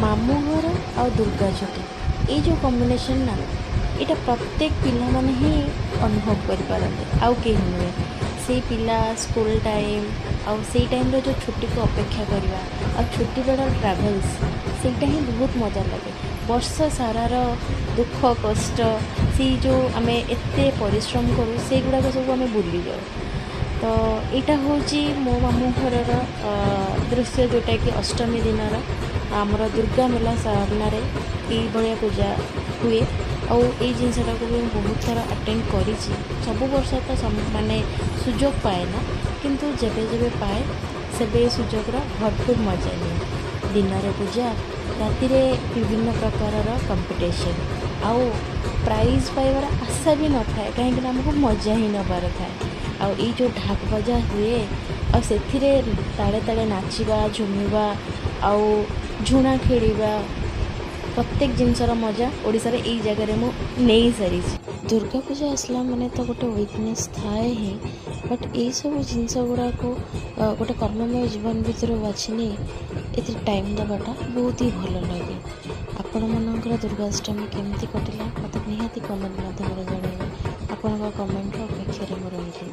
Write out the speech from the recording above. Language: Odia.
ମାମୁଁ ଘର ଆଉ ଦୁର୍ଗା ଛୁଟି ଏଇ ଯେଉଁ କମ୍ବିନେସନ୍ ନା ଏଇଟା ପ୍ରତ୍ୟେକ ପିଲାମାନେ ହିଁ ଅନୁଭବ କରିପାରନ୍ତି, ଆଉ କେହି ନୁହେଁ। ସେଇ ପିଲା ସ୍କୁଲ ଟାଇମ୍ ଆଉ ସେଇ ଟାଇମ୍ର ଯେଉଁ ଛୁଟିକୁ ଅପେକ୍ଷା କରିବା ଆଉ ଛୁଟି ବେଳର ଟ୍ରାଭେଲ୍ସ, ସେଇଟା ହିଁ ବହୁତ ମଜା ଲାଗେ। ବର୍ଷ ସାରାର ଦୁଃଖ କଷ୍ଟ, ସେଇ ଯେଉଁ ଆମେ ଏତେ ପରିଶ୍ରମ କରୁ ସେଇଗୁଡ଼ାକ ସବୁ ଆମେ ଭୁଲିଯାଉ। ତ ଏଇଟା ହେଉଛି ମୋ ମାମୁଁ ଘରର ଦୃଶ୍ୟ, ଯେଉଁଟାକି ଅଷ୍ଟମୀ ଦିନର ଆମର ଦୁର୍ଗା ମେଲା ସାମ୍ନାରେ ଏଇଭଳିଆ ପୂଜା ହୁଏ। ଆଉ ଏଇ ଜିନିଷଟାକୁ ବି ମୁଁ ବହୁତ ଥର ଆଟେଣ୍ଡ କରିଛି। ସବୁ ବର୍ଷ ତ ମାନେ ସୁଯୋଗ ପାଏ ନା, କିନ୍ତୁ ଯେବେ ଯେବେ ପାଏ ସେବେ ଏ ସୁଯୋଗର ଭରପୁର ମଜା ନିଏ। ଦିନରେ ପୂଜା, ରାତିରେ ବିଭିନ୍ନ ପ୍ରକାରର କମ୍ପିଟିସନ୍, ଆଉ ପ୍ରାଇଜ୍ ପାଇବାର ଆଶା ବି ନଥାଏ, କାହିଁକିନା ଆମକୁ ମଜା ହିଁ ନେବାର ଥାଏ। ଆଉ ଏଇ ଯେଉଁ ଢାକ ବଜା ହୁଏ ଆଉ ସେଥିରେ ତାଳେ ତାଳେ ନାଚିବା, ଝୁମିବା ଆଉ ଝୁଣା ଖେଳିବା, ପ୍ରତ୍ୟେକ ଜିନିଷର ମଜା ଓଡ଼ିଶାରେ ଏଇ ଜାଗାରେ ମୁଁ ନେଇସାରିଛି। ଦୁର୍ଗା ପୂଜା ଆସିଲା ମାନେ ତ ଗୋଟେ ୱିକନେସ୍ ଥାଏ ହିଁ, ବଟ୍ ଏଇସବୁ ଜିନିଷ ଗୁଡ଼ାକୁ ଗୋଟେ କର୍ମମୟ ଜୀବନ ଭିତରୁ ବାଛି ନେଇ ଏଥିରେ ଟାଇମ୍ ଦେବାଟା ବହୁତ ହି ଭଲ ଲାଗେ। ଆପଣମାନଙ୍କର ଦୁର୍ଗାଷ୍ଟମୀ କେମିତି କଟିଲା ମୋତେ ନିହାତି କମେଣ୍ଟ ମାଧ୍ୟମରେ ଜଣାଇବେ। ଆପଣଙ୍କ କମେଣ୍ଟର ଅପେକ୍ଷାରେ ମୁଁ ରହିଲି।